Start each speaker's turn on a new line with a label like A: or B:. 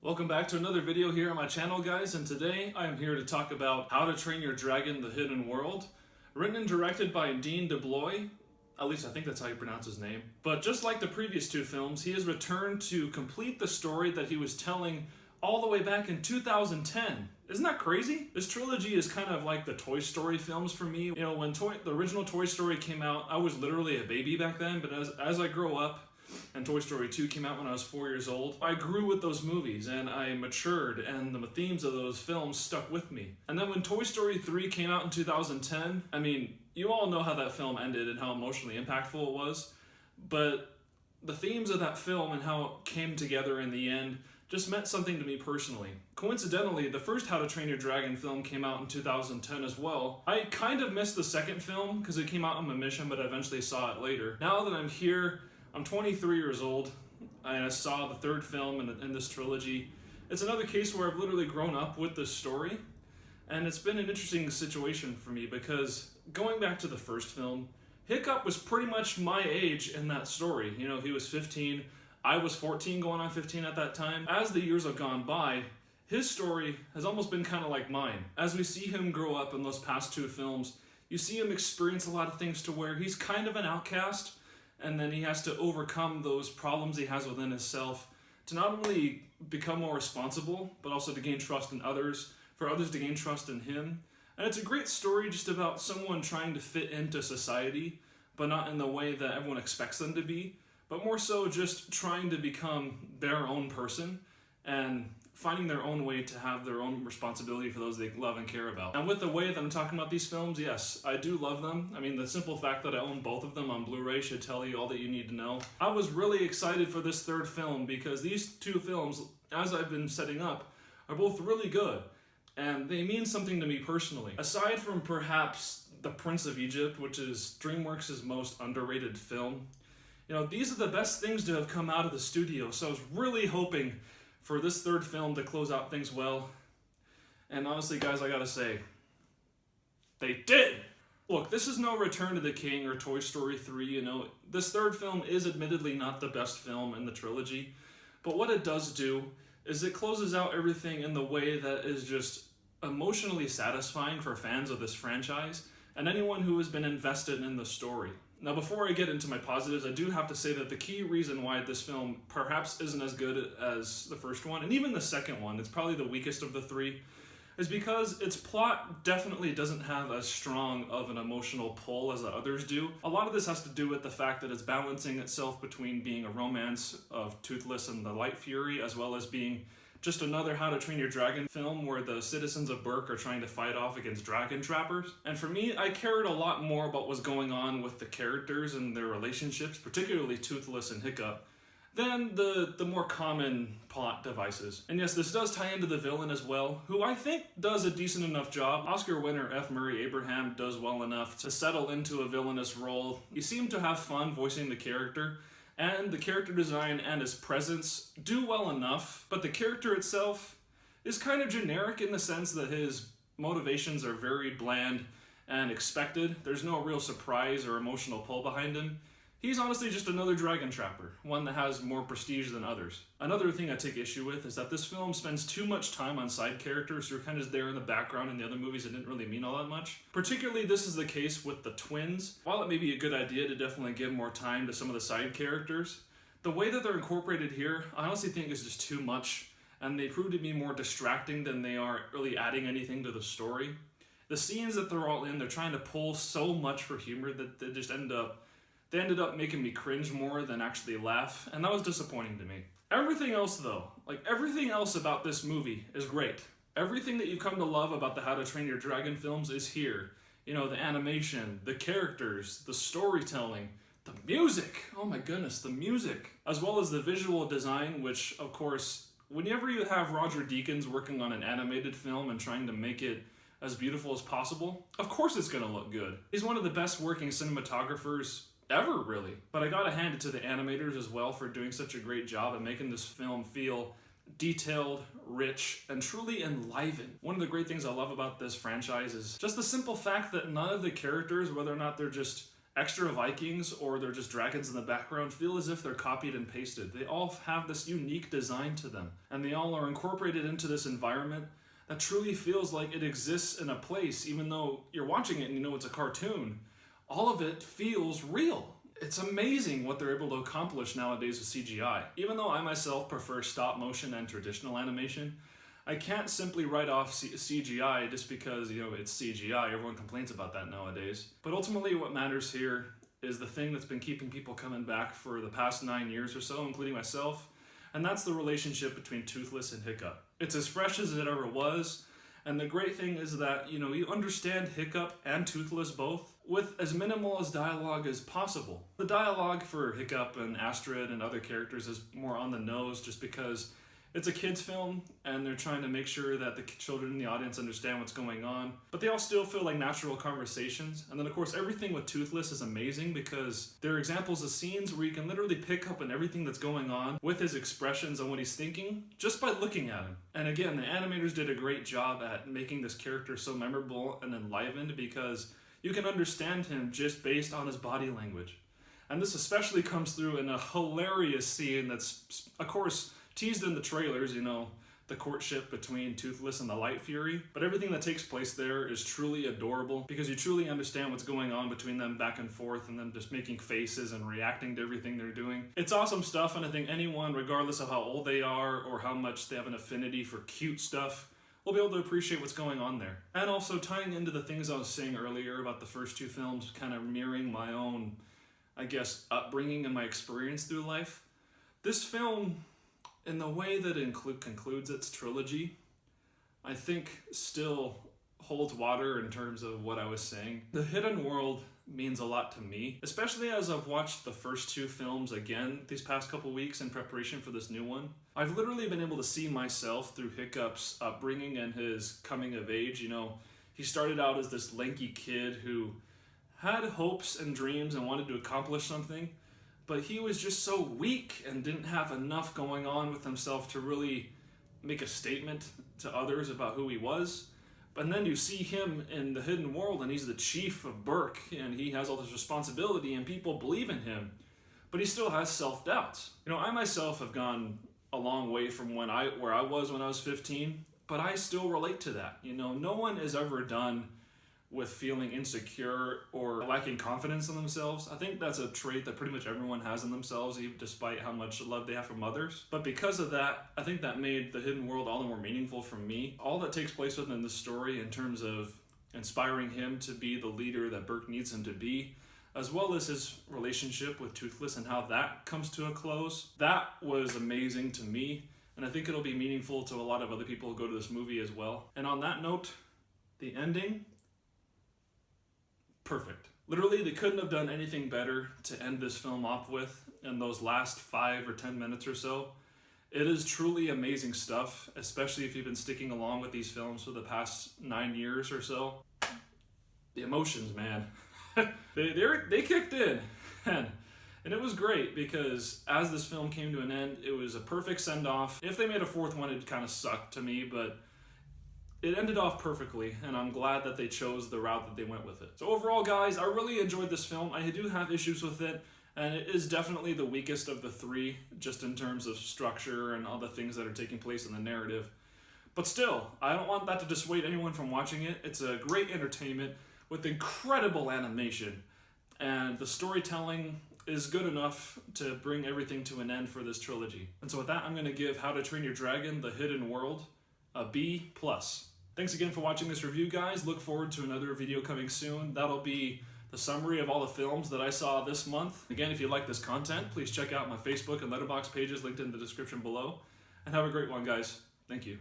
A: Welcome back to another video here on my channel, guys, and today I am here to talk about How to Train Your Dragon: The Hidden World, written and directed by Dean DeBlois. At least I think that's how you pronounce his name. But just like the previous two films, he has returned to complete the story that he was telling all the way back in 2010. Isn't that crazy? This trilogy is kind of like the Toy Story films for me. You know, when the original Toy Story came out, I was literally a baby back then, but as I grow up, and Toy Story 2 came out when I was 4 years old, I grew with those movies and I matured, and the themes of those films stuck with me. And then when Toy Story 3 came out in 2010, I mean, you all know how that film ended and how emotionally impactful it was, but the themes of that film and how it came together in the end just meant something to me personally. Coincidentally, the first How to Train Your Dragon film came out in 2010 as well. I kind of missed the second film because it came out on my mission, but I eventually saw it later. Now that I'm here, I'm 23 years old, and I saw the third film in this trilogy. It's another case where I've literally grown up with this story, and it's been an interesting situation for me because going back to the first film, Hiccup was pretty much my age in that story. You know, he was 15, I was 14 going on 15 at that time. As the years have gone by, his story has almost been kind of like mine. As we see him grow up in those past two films, you see him experience a lot of things to where he's kind of an outcast, and then he has to overcome those problems he has within himself to not only become more responsible, but also to gain trust in others, for others to gain trust in him. And it's a great story just about someone trying to fit into society, but not in the way that everyone expects them to be, but more so just trying to become their own person and finding their own way to have their own responsibility for those they love and care about. And with the way that I'm talking about these films, yes, I do love them. I mean, the simple fact that I own both of them on Blu-ray should tell you all that you need to know. I was really excited for this third film because these two films, as I've been setting up, are both really good. And they mean something to me personally. Aside from perhaps The Prince of Egypt, which is DreamWorks' most underrated film, you know, these are the best things to have come out of the studio. So I was really hoping for this third film to close out things well. And honestly, guys, I gotta say, they did! Look, this is no Return to the King or Toy Story 3, you know. This third film is admittedly not the best film in the trilogy, but what it does do is it closes out everything in the way that is just emotionally satisfying for fans of this franchise and anyone who has been invested in the story. Now, before I get into my positives, I do have to say that the key reason why this film perhaps isn't as good as the first one, and even the second one, it's probably the weakest of the three, is because its plot definitely doesn't have as strong of an emotional pull as the others do. A lot of this has to do with the fact that it's balancing itself between being a romance of Toothless and the Light Fury, as well as being just another How to Train Your Dragon film where the citizens of Berk are trying to fight off against dragon trappers. And for me, I cared a lot more about what's going on with the characters and their relationships, particularly Toothless and Hiccup, than the more common plot devices. And yes, this does tie into the villain as well, who I think does a decent enough job. Oscar winner F. Murray Abraham does well enough to settle into a villainous role. He seemed to have fun voicing the character, and the character design and his presence do well enough, but the character itself is kind of generic in the sense that his motivations are very bland and expected. There's no real surprise or emotional pull behind him. He's honestly just another dragon trapper, one that has more prestige than others. Another thing I take issue with is that this film spends too much time on side characters who are kind of there in the background in the other movies that didn't really mean all that much. Particularly, this is the case with the twins. While it may be a good idea to definitely give more time to some of the side characters, the way that they're incorporated here, I honestly think is just too much, and they prove to be more distracting than they are really adding anything to the story. The scenes that they're all in, they're trying to pull so much for humor that they just ended up making me cringe more than actually laugh, and that was disappointing to me. Everything else though, everything else about this movie is great. Everything that you've come to love about the How to Train Your Dragon films is here. You know, the animation, the characters, the storytelling, the music, oh my goodness, the music, as well as the visual design, which of course, whenever you have Roger Deakins working on an animated film and trying to make it as beautiful as possible, of course it's gonna look good. He's one of the best working cinematographers ever, really. But I gotta hand it to the animators as well for doing such a great job at making this film feel detailed, rich, and truly enlivened. One of the great things I love about this franchise is just the simple fact that none of the characters, whether or not they're just extra Vikings or they're just dragons in the background feel as if they're copied and pasted. They all have this unique design to them, and they all are incorporated into this environment that truly feels like it exists in a place, even though you're watching it and you know it's a cartoon. All of it feels real. It's amazing what they're able to accomplish nowadays with CGI. Even though I myself prefer stop motion and traditional animation, I can't simply write off CGI just because, it's CGI. Everyone complains about that nowadays. But ultimately what matters here is the thing that's been keeping people coming back for the past 9 years or so, including myself, and that's the relationship between Toothless and Hiccup. It's as fresh as it ever was, and the great thing is that, you understand Hiccup and Toothless both with as minimal as dialogue as possible. The dialogue for Hiccup and Astrid and other characters is more on the nose just because it's a kid's film and they're trying to make sure that the children in the audience understand what's going on, but they all still feel like natural conversations. And then of course everything with Toothless is amazing because there are examples of scenes where you can literally pick up on everything that's going on with his expressions and what he's thinking just by looking at him. And again, the animators did a great job at making this character so memorable and enlivened because you can understand him just based on his body language. And this especially comes through in a hilarious scene that's, of course, teased in the trailers, the courtship between Toothless and the Light Fury. But everything that takes place there is truly adorable because you truly understand what's going on between them back and forth and them just making faces and reacting to everything they're doing. It's awesome stuff, and I think anyone, regardless of how old they are or how much they have an affinity for cute stuff, will be able to appreciate what's going on there. And also tying into the things I was saying earlier about the first two films kind of mirroring my own, upbringing and my experience through life. This film, in the way that it concludes its trilogy, I think still holds water in terms of what I was saying. The hidden world means a lot to me, especially as I've watched the first two films again these past couple weeks in preparation for this new one. I've literally been able to see myself through Hiccup's upbringing and his coming of age. He started out as this lanky kid who had hopes and dreams and wanted to accomplish something, but he was just so weak and didn't have enough going on with himself to really make a statement to others about who he was. But then you see him in the hidden world and he's the chief of Burke and he has all this responsibility and people believe in him, but he still has self-doubts. I myself have gone a long way from where I was when I was 15, but I still relate to that. No one is ever done with feeling insecure or lacking confidence in themselves. I think that's a trait that pretty much everyone has in themselves, even despite how much love they have from others. But because of that, I think that made the hidden world all the more meaningful for me. All that takes place within the story in terms of inspiring him to be the leader that Burke needs him to be, as well as his relationship with Toothless and how that comes to a close, that was amazing to me. And I think it'll be meaningful to a lot of other people who go to this movie as well. And on that note, the ending, perfect. Literally, they couldn't have done anything better to end this film off with in those last 5 or 10 minutes or so. It is truly amazing stuff, especially if you've been sticking along with these films for the past 9 years or so. The emotions, man. they kicked in. And it was great because as this film came to an end, it was a perfect send-off. If they made a fourth one, it'd kind of suck to me, but it ended off perfectly, and I'm glad that they chose the route that they went with it. So overall, guys, I really enjoyed this film. I do have issues with it, and it is definitely the weakest of the three, just in terms of structure and all the things that are taking place in the narrative. But still, I don't want that to dissuade anyone from watching it. It's a great entertainment with incredible animation, and the storytelling is good enough to bring everything to an end for this trilogy. And so with that, I'm going to give How to Train Your Dragon: The Hidden World a B+. Thanks again for watching this review, guys. Look forward to another video coming soon. That'll be the summary of all the films that I saw this month. Again, if you like this content, please check out my Facebook and Letterboxd pages linked in the description below. And have a great one, guys. Thank you.